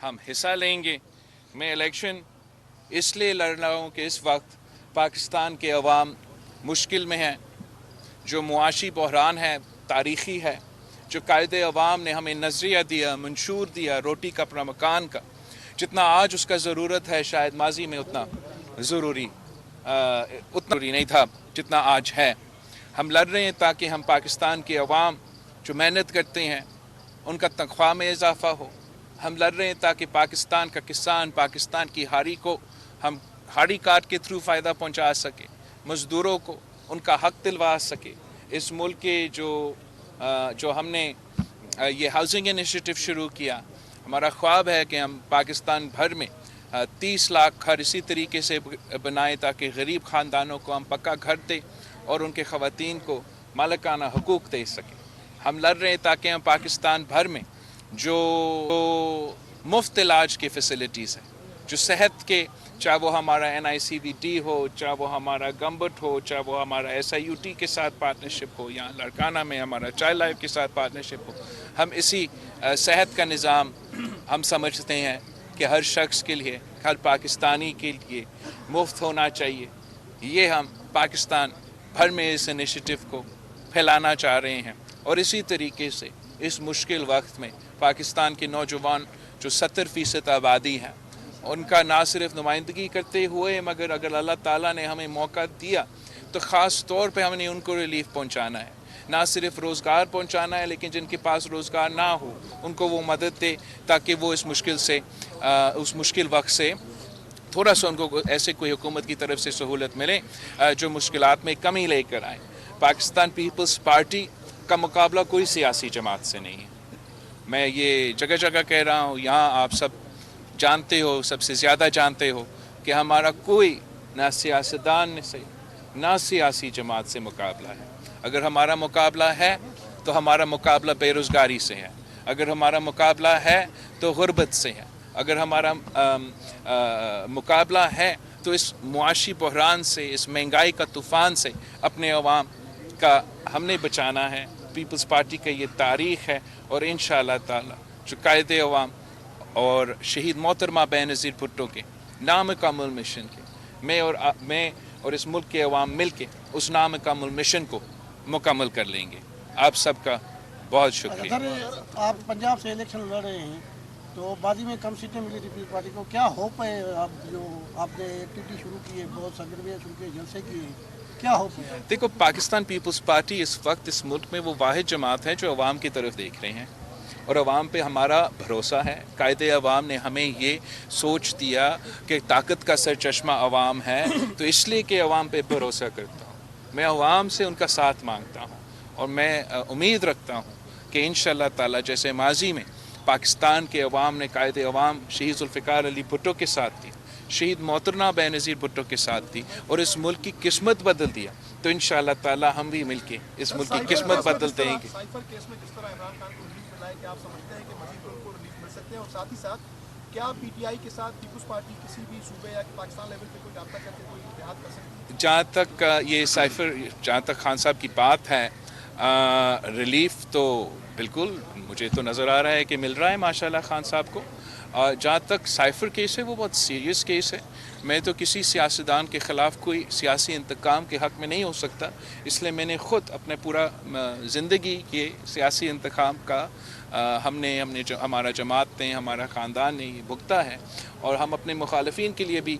हम हिस्सा लेंगे। मैं इलेक्शन इसलिए लड़ रहा हूँ कि इस वक्त पाकिस्तान के अवाम मुश्किल में है। जो मुआशी बहरान है तारीख़ी है, जो कायदे अवाम ने हमें नज़रिया दिया, मंशूर दिया रोटी का अपना मकान का, जितना आज उसका ज़रूरत है शायद माजी में उतना ज़रूरी नहीं था जितना आज है। हम लड़ रहे हैं ताकि हम पाकिस्तान के अवाम जो मेहनत करते हैं उनका तनख्वाह में इजाफ़ा हो। हम लड़ रहे हैं ताकि पाकिस्तान का किसान पाकिस्तान की हाड़ी को हम हाड़ी कार्ड के थ्रू फ़ायदा पहुंचा सके, मज़दूरों को उनका हक़ दिलवा सके। इस मुल्क के जो हमने ये हाउसिंग इनिशिएटिव शुरू किया, हमारा ख्वाब है कि हम पाकिस्तान भर में 30 लाख घर इसी तरीके से बनाएं ताकि गरीब ख़ानदानों को हम पक्का घर दें और उनके ख़वातीन को मालिकाना हकूक़ दे सकें। हम लड़ रहे हैं ताकि हम पाकिस्तान भर में जो मुफ्त इलाज की फ़ैसिलिटीज़ हैं, जो सेहत के, चाहे वो हमारा NICVD हो, चाहे वो हमारा गम्बट हो, चाहे वो हमारा SIUT के साथ पार्टनरशिप हो, या लड़काना में हमारा चाइल्ड लाइफ के साथ पार्टनरशिप हो, हम इसी सेहत का निज़ाम हम समझते हैं कि हर शख्स के लिए, हर पाकिस्तानी के लिए मुफ्त होना चाहिए। ये हम पाकिस्तान भर में इस इनिशिएटिव को फैलाना चाह रहे हैं और इसी तरीके से इस मुश्किल वक्त में पाकिस्तान के नौजवान जो 70% आबादी है उनका ना सिर्फ नुमाइंदगी करते हुए, मगर अगर अल्लाह ताला ने हमें मौका दिया तो ख़ास तौर पे हमने उनको रिलीफ पहुंचाना है। ना सिर्फ रोज़गार पहुंचाना है, लेकिन जिनके पास रोज़गार ना हो उनको वो मदद दे ताकि वो इस मुश्किल वक्त से थोड़ा सा उनको ऐसे कोई हुकूमत की तरफ से सहूलत मिले जो मुश्किलात में कमी लेकर आए। पाकिस्तान पीपल्स पार्टी का मुकाबला कोई सियासी जमात से नहीं है। मैं ये जगह जगह कह रहा हूँ, यहाँ आप सब जानते हो, सबसे ज़्यादा जानते हो कि हमारा कोई ना सियासतदान से ना सियासी जमात से मुकाबला है। अगर हमारा मुकाबला है तो हमारा मुकाबला बेरोज़गारी से है, अगर हमारा मुकाबला है तो गुर्बत से है, अगर हमारा मुकाबला है तो इस मुआशी बहरान से, इस महंगाई का तूफ़ान से अपने अवाम का हमने बचाना है। पीपल्स पार्टी का ये तारीख़ है और इंशाअल्लाह ताला जो कायदे अवाम और शहीद मोहतरमा बेनज़ीर भुट्टो के नामुकम्मल मिशन के मैं और इस मुल्क के अवाम मिल के उस नामुकम्मल मिशन को मुकम्मल कर लेंगे। आप सबका बहुत शुक्रिया। सर, आप पंजाब से इलेक्शन लड़ रहे हैं तो बाजी में कम सीटें मिली पीपल्स पार्टी को, क्या होप है? आप जो आपने एक्टिविटी शुरू की है, बहुत सरगर्मियाँ शुरू की, जलसे किए, क्या होप है? देखो, पाकिस्तान पीपल्स पार्टी इस वक्त इस मुल्क में वो वाहिद जमात है जो अवाम की तरफ देख रहे हैं और अवाम पे हमारा भरोसा है। कायदे अवाम ने हमें ये सोच दिया कि ताकत का सरचश्मा अवाम है, तो इसलिए कि अवाम पे भरोसा करता हूँ। मैं अवाम से उनका साथ मांगता हूँ और मैं उम्मीद रखता हूँ कि इंशाअल्लाह ताला जैसे माजी में पाकिस्तान के अवाम ने कायदे अवाम शहीद जुल्फ़िकार अली भुट्टो के साथ दी, शहीद मोहतरमा बेनज़ीर भुट्टो के साथ दी और इस मुल्क की किस्मत बदल दिया, तो इंशाअल्लाह ताला हम भी मिलके इस मुल्क की किस्मत बदल देंगे। आप समझते हैं कि मज़ीद उनको रिलीफ मिल सकते हैं? और साथ ही साथ क्या PTI के साथ पीपल्स पार्टी किसी भी सूबे या पाकिस्तान लेवल पे कोई रब्ता करके कोई इत्तेहाद कर सकती है? जहाँ तक खान साहब की बात है, रिलीफ तो बिल्कुल मुझे तो नज़र आ रहा है कि मिल रहा है माशाल्लाह खान साहब को। जहाँ तक साइफ़र केस है वो बहुत सीरियस केस है। मैं तो किसी सियासतदान के ख़िलाफ़ कोई सियासी इंतकाम के हक़ में नहीं हो सकता, इसलिए मैंने ख़ुद अपने पूरा ज़िंदगी के सियासी इंतकाम का हमने जो हमारा जमात ने, हमारा ख़ानदान ने ये भुगता है और हम अपने मुखालफिन के लिए भी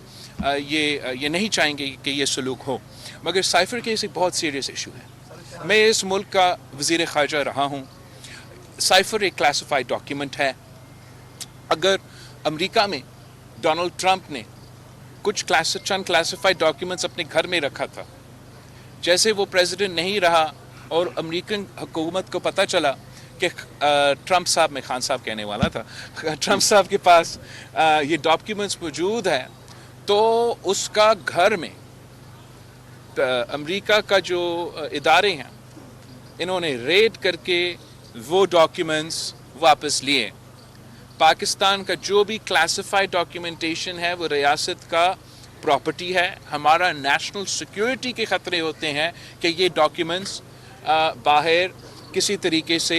ये नहीं चाहेंगे कि ये सलूक हो। मगर साइफ़र केस एक बहुत सीरियस इशू है। मैं इस मुल्क का वज़ीर ख़ारजा रहा हूँ। साइफ़र एक क्लासिफाइड डॉक्यूमेंट है। अगर अमेरिका में डोनाल्ड ट्रंप ने कुछ चंद क्लासिफाइड डॉक्यूमेंट्स अपने घर में रखा था, जैसे वो प्रेसिडेंट नहीं रहा और अमेरिकन हुकूमत को पता चला कि ट्रंप साहब, में खान साहब कहने वाला था, ट्रंप साहब के पास ये डॉक्यूमेंट्स मौजूद है, तो उसका घर में अमेरिका का जो इदारे हैं इन्होंने रेड करके वो डॉक्यूमेंट्स वापस लिए। पाकिस्तान का जो भी क्लासिफाइड डॉक्यूमेंटेशन है वो रियासत का प्रॉपर्टी है। हमारा नेशनल सिक्योरिटी के ख़तरे होते हैं कि ये डॉक्यूमेंट्स बाहर किसी तरीके से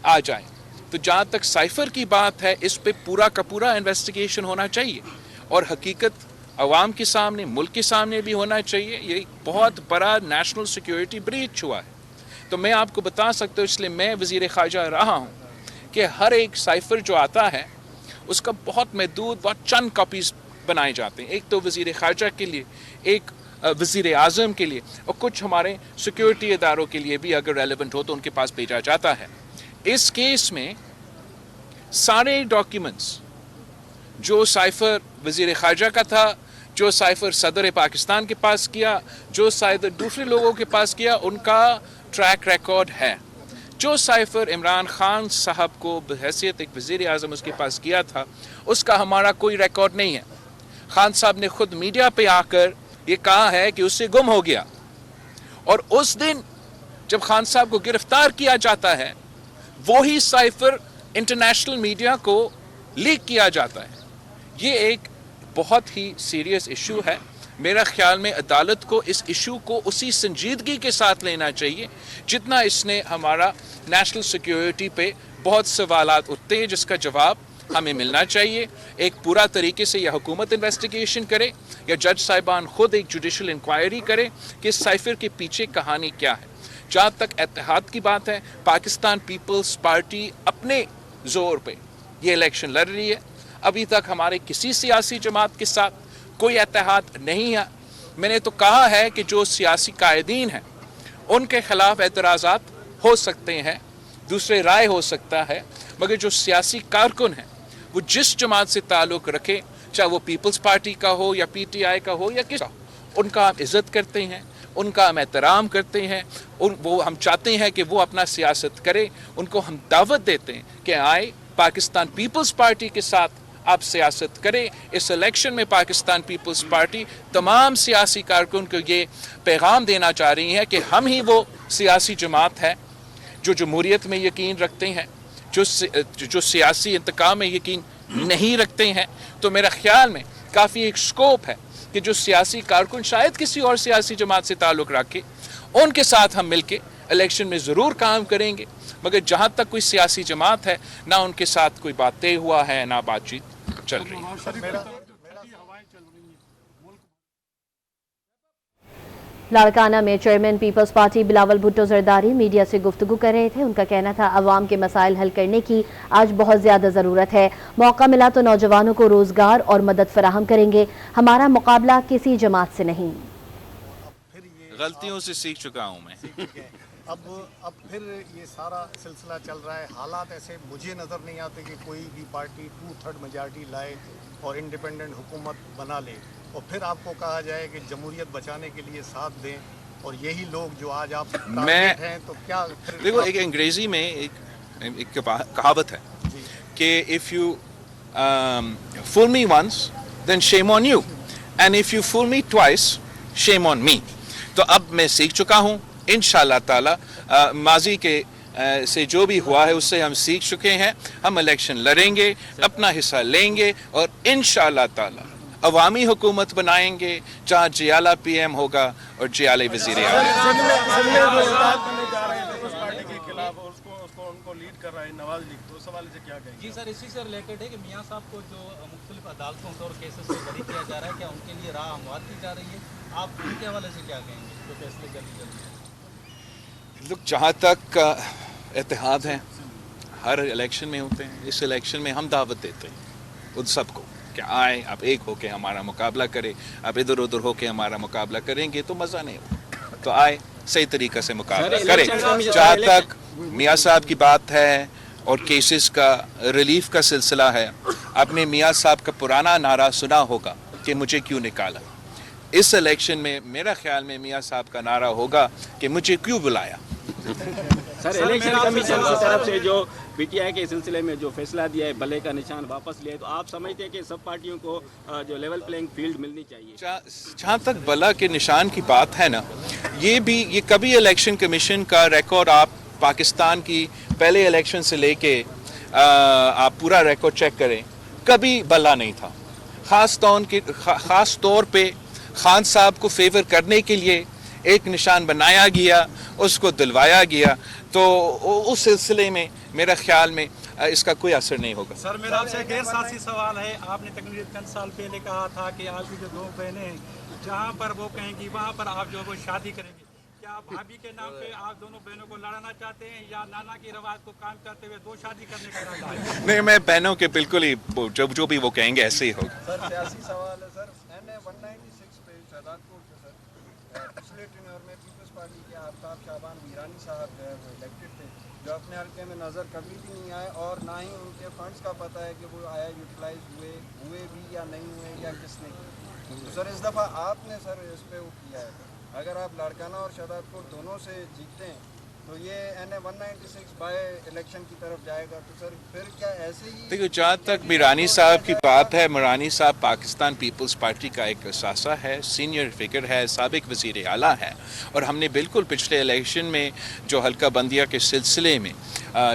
आ जाएं। تو जहाँ तक साइफर की बात है, इस पे पूरा का पूरा इन्वेस्टिगेशन होना चाहिए और हकीकत अवाम के सामने, मुल्क के सामने भी होना चाहिए। ये एक बहुत बड़ा नेशनल सिक्योरिटी ब्रीच हुआ है। तो मैं आपको बता सकता हूँ, इसलिए मैं वज़ीर ख़ारजा रहा हूँ, कि हर एक साइफर जो आता है उसका बहुत महदूद, बहुत चंद कॉपीज़ बनाए जाते हैं। एक तो वज़ीर ख़ारजा के लिए, एक वज़ीर आज़म के लिए, और कुछ हमारे सिक्योरिटी इदारों के लिए भी अगर रेलेवेंट हो तो उनके पास भेजा जाता है। इस केस में सारे डॉक्यूमेंट्स जो साइफर वज़ीर ख़ारजा का था, जो साइफर सदर पाकिस्तान के पास किया, जो साइफर दूसरे लोगों के पास किया, उनका ट्रैक रिकॉर्ड है। जो साइफर इमरान खान साहब को बहैसियत एक वज़ीर आज़म उसके पास किया था, उसका हमारा कोई रिकॉर्ड नहीं है। खान साहब ने खुद मीडिया पे आकर ये कहा है कि उससे गुम हो गया, और उस दिन जब खान साहब को गिरफ्तार किया जाता है, वही साइफर इंटरनेशनल मीडिया को लीक किया जाता है। ये एक बहुत ही सीरियस इशू है। मेरा ख्याल में अदालत को इस इशू को उसी संजीदगी के साथ लेना चाहिए जितना इसने हमारा नेशनल सिक्योरिटी पे बहुत सवालात उठते हैं, जिसका जवाब हमें मिलना चाहिए। एक पूरा तरीके से यह हुकूमत इन्वेस्टिगेशन करे या जज साहिबान खुद एक जुडिशल इंक्वायरी करे कि इस साइफर के पीछे कहानी क्या है। जहाँ तक इत्तेहाद की बात है, पाकिस्तान पीपल्स पार्टी अपने ज़ोर पे ये इलेक्शन लड़ रही है। अभी तक हमारे किसी सियासी जमात के साथ कोई इत्तेहाद नहीं है। मैंने तो कहा है कि जो सियासी कायदीन हैं उनके खिलाफ एतराज़ात हो सकते हैं, दूसरे राय हो सकता है, मगर जो सियासी कारकुन हैं वो जिस जमात से ताल्लुक़ रखें, चाहे वो पीपल्स पार्टी का हो या PTI का हो या किस, उनका हम इज़्ज़त करते हैं, उनका हम एहतराम करते हैं, वो हम चाहते हैं कि वो अपना सियासत करें। उनको हम दावत देते हैं कि आए पाकिस्तान पीपल्स पार्टी के साथ आप सियासत करें। इस इलेक्शन में पाकिस्तान पीपल्स पार्टी तमाम सियासी कारकुन को ये पैगाम देना चाह रही है कि हम ही वो सियासी जमात है जो जमहूरियत में यकीन रखते हैं, जो सियासी इंतकाम में यकीन नहीं रखते हैं। तो मेरा ख्याल में काफ़ी एक स्कोप है कि जो सियासी कारकुन शायद किसी और सियासी जमात से ताल्लुक़ रखे, उनके साथ हम मिलके इलेक्शन में ज़रूर काम करेंगे। मगर जहाँ तक कोई सियासी जमात है, ना उनके साथ कोई बात तय हुआ है, ना बातचीत चल रही है। लाड़काना में चेयरमैन पीपल्स पार्टी बिलावल भुट्टो जरदारी मीडिया से गुफ्तगू कर रहे थे। उनका कहना था अवाम के मसाइल हल करने की आज बहुत ज़्यादा ज़रूरत है। मौका मिला तो नौजवानों को रोज़गार और मदद फराहम करेंगे। हमारा मुकाबला किसी जमात से नहीं। गलतियों से सीख चुका हूँ मैं। अब फिर ये सारा सिलसिला चल रहा है। हालात ऐसे मुझे नज़र नहीं आते कि कोई भी पार्टी 2/3 मेजॉरिटी लाए और इंडिपेंडेंट हुकूमत बना ले और फिर आपको कहा जाए कि जमहूरियत बचाने के लिए साथ दें, और यही लोग जो आज आप टारगेट हैं, तो क्या देखो, एक अंग्रेजी में एक कहावत है कि if you fool me once then shame on you, and if you fool me twice shame on me. तो अब मैं सीख चुका हूँ इंशाअल्लाह ताला। माजी के से जो भी हुआ है उससे हम सीख चुके हैं। हम इलेक्शन लड़ेंगे, अपना हिस्सा लेंगे और इंशाअल्लाह ताला अवामी हुकूमत बनाएंगे जहाँ जियाला PM होगा और जियाले वज़ीर जी सर, इसी से रिलेटेड है कि मियां साहब को जो मुख्तलिफ अदालतों से और केसेस से बरी किया जा रहा है, क्या उनके लिए राह हमवार की जा रही है? आप उनके हवाले से क्या कहेंगे जो फैसले जल्दी? लोग जहाँ तक इत्तेहाद हैं हर इलेक्शन में होते हैं, इस इलेक्शन में हम दावत देते हैं उन सबको कि आए, आप एक होके हमारा मुकाबला करें। आप इधर उधर होके हमारा मुकाबला करेंगे तो मज़ा नहीं होगा। तो आए, सही तरीक़े से मुकाबला करें। जहाँ तक मियाँ साहब की बात है और केसेस का रिलीफ का सिलसिला है, आपने मियाँ साहब का पुराना नारा सुना होगा कि मुझे क्यों निकाला। इस इलेक्शन में मेरा ख्याल में मियाँ साहब का नारा होगा कि मुझे क्यों बुलाया। सर, इलेक्शन कमीशन की तरफ से जो PTI के सिलसिले में जो फैसला दिया है, भले का निशान वापस लिया है, तो आप समझते हैं कि सब पार्टियों को जो लेवल प्लेइंग फील्ड मिलनी चाहिए? जहाँ तक भला के निशान की बात है ना, ये कभी इलेक्शन कमीशन का रिकॉर्ड आप पाकिस्तान की पहले इलेक्शन से लेके आप पूरा रिकॉर्ड चेक करें, कभी भला नहीं था। ख़ास तौर पे खान साहब को फेवर करने के लिए एक निशान बनाया गया, उसको दिलवाया गया। तो उस सिलसिले में मेरा ख्याल में इसका कोई असर नहीं होगा। सर मेरा आपसे गैर साथी सवाल है, आपने तकरीबन 10 साल पहले कहा था कि आपकी जो 2 बहनें हैं जहाँ पर वो कहेंगी वहाँ पर आप जो वो शादी करेंगे, क्या आप भाभी के नाम पे आप दोनों बहनों को लड़ाना चाहते हैं या नाना की रवाज को काम करते हुए 2 शादी करने का इरादा है? नहीं, मैं बहनों के बिल्कुल ही जो भी वो कहेंगे ऐसे ही होगा। सर सियासी सवाल है सर, NA 196 पे शहजादपुर के सर पिछले टेन्योर में पीपल्स पार्टी के आफ्ताब शाबान मीरानी साहब जो है वो इलेक्टेड थे, जो अपने हल्के में नज़र कभी भी नहीं आए और ना ही उनके फंड्स का पता है कि वो आया यूटिलाइज हुए भी या नहीं हुए या किसने किए। तो सर इस दफ़ा आपने सर इस पर वो किया है, अगर आप लाड़काना और शहजादपुर दोनों से जीतते हैं तो ये NA 196 बाय इलेक्शन की तरफ जाएगा, तो सर फिर क्या ऐसे ही? देखो, जहाँ तक मीरानी साहब की बात है, मीरानी साहब पाकिस्तान पीपल्स पार्टी का एक असासा है, सीनियर फिगर है, साबिक वज़ीर आला है, और हमने बिल्कुल पिछले इलेक्शन में जो हल्का बंदिया के सिलसिले में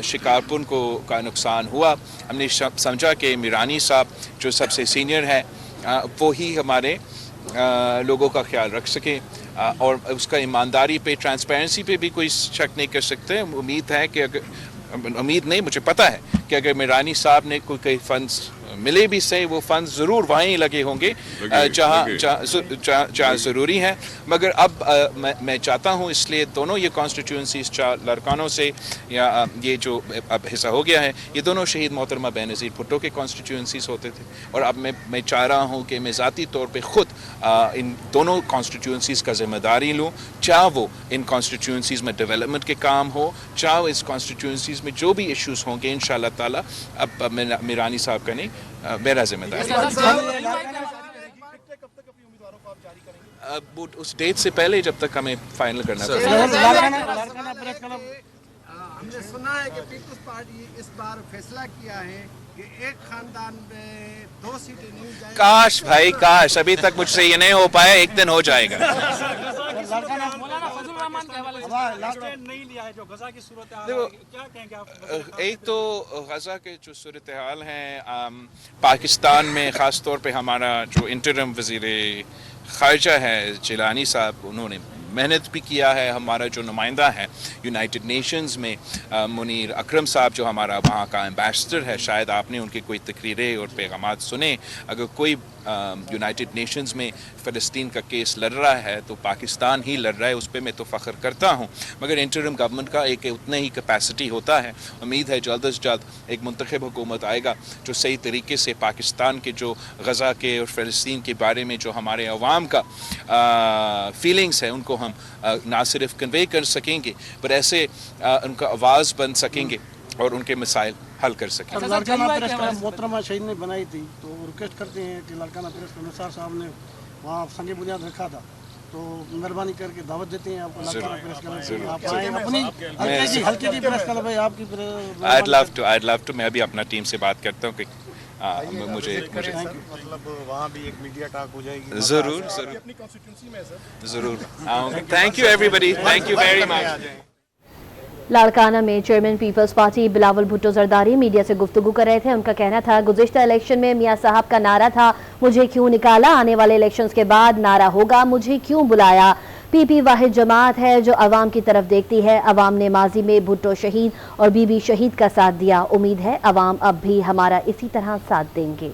शिकारपुर का नुकसान हुआ, हमने समझा कि मीरानी साहब जो सबसे सीनियर है वो ही हमारे लोगों का ख्याल रख सके, और उसका ईमानदारी पे, ट्रांसपेरेंसी पे भी कोई शक नहीं कर सकते। उम्मीद है कि उम्मीद नहीं, मुझे पता है कि अगर मीरानी साहब ने कोई फंड्स मिले भी सही, वो फंड्स ज़रूर वहीं लगे होंगे जहाँ ज़रूरी है। मगर अब मैं चाहता हूँ, इसलिए दोनों ये कॉन्स्टिट्यूंसीज लड़कानों से या ये जो अब हिस्सा हो गया है, ये दोनों शहीद मोहतरमा बेनज़ीर भुट्टो के कॉन्स्टिट्यूंसीज होते थे, और अब मैं चाह रहा हूँ कि मैं ज़ाती तौर पे ख़ुद इन दोनों कॉन्स्टिट्यूंसीज़ का ज़िम्मेदारी लूँ, चाहे वो इन कॉन्स्टिट्यूंसीज़ में डेवलपमेंट के काम हो, चाहे इस कॉन्स्टिट्यूंसीज़ में जो भी इश्यूज़ होंगे, इंशाअल्लाह ताला अब मीरानी साहब का नहीं, मेरा जिम्मेदारी अब उस डेट से पहले जब तक हमें फाइनल करना हमने सुना है कि पीपल्स पार्टी इस बार फैसला किया है कि एक खानदान में 2 सीटें नहीं जाएंगी। काश भाई काश, अभी तक मुझसे ये नहीं हो पाया, एक दिन हो जाएगा। नहीं लिया है जो गजा की सूरत हाल है, क्या कहेंगे आप? एक तो गजा के जो सूरत हाल हैं पाकिस्तान में, ख़ास तौर पे हमारा जो इंटरिम वज़ीर ख़ारजा है जिलानी साहब, उन्होंने मेहनत भी किया है। हमारा जो नुमाइंदा है यूनाइटेड नेशंस में मुनीर अकरम साहब, जो हमारा वहाँ का एम्बेसडर है, शायद आपने उनकी कोई तकरीरें और पैगामात सुने। अगर कोई यूनाइटेड नेशंस में फ़लस्तीन का केस लड़ रहा है तो पाकिस्तान ही लड़ रहा है, उस पर मैं तो फ़ख्र करता हूँ। मगर इंटरिम गवर्नमेंट का एक उतना ही कैपेसिटी होता है। उम्मीद है जल्द से जल्द एक मुंतखब हुकूमत आएगा जो सही तरीके से पाकिस्तान के जो गज़ा के और फ़लस्तीन के बारे में जो हमारे अवाम का फीलिंग्स है, उनको हम ना सिर्फ कन्वे कर सकेंगे पर ऐसे उनका आवाज़ बन सकेंगे और उनके मसाइल हल कर सकें। लाड़काना प्रेस क्लब मोहतरमा शहीद ने बनाई थी, तो रिक्वेस्ट करते हैं कि लाड़काना प्रेस क्लब निसार साहब ने वहाँ संग बुनियाद रखा था, तो मेहरबानी करके दावत देते हैं आपको लाड़काना प्रेस क्लब, आप आए अपनी हल्के की प्रेस क्लब है आपकी। I'd love to मैं अभी अपना टीम से बात करता हूँ कि मुझे मतलब वहाँ भी एक मीडिया टॉक हो जाएगी। ज़रूर अपनी कॉन्स्टिट्यूंसी में सर ज़रूर आऊँगा। Thank you everybody, thank you very much. Larkana में चेयरमैन पीपल्स पार्टी बिलावल भुट्टो जरदारी मीडिया से गुफ्तगू कर रहे थे। उनका कहना था, गुज़िश्ता इलेक्शन में मियाँ साहब का नारा था, मुझे क्यों निकाला, आने वाले इलेक्शंस के बाद नारा होगा, मुझे क्यों बुलाया। पीपी वाहिद जमात है जो अवाम की तरफ देखती है। अवाम ने माजी में भुट्टो शहीद और बीबी शहीद का साथ दिया। उम्मीद है अवाम अब भी हमारा इसी तरह साथ देंगे।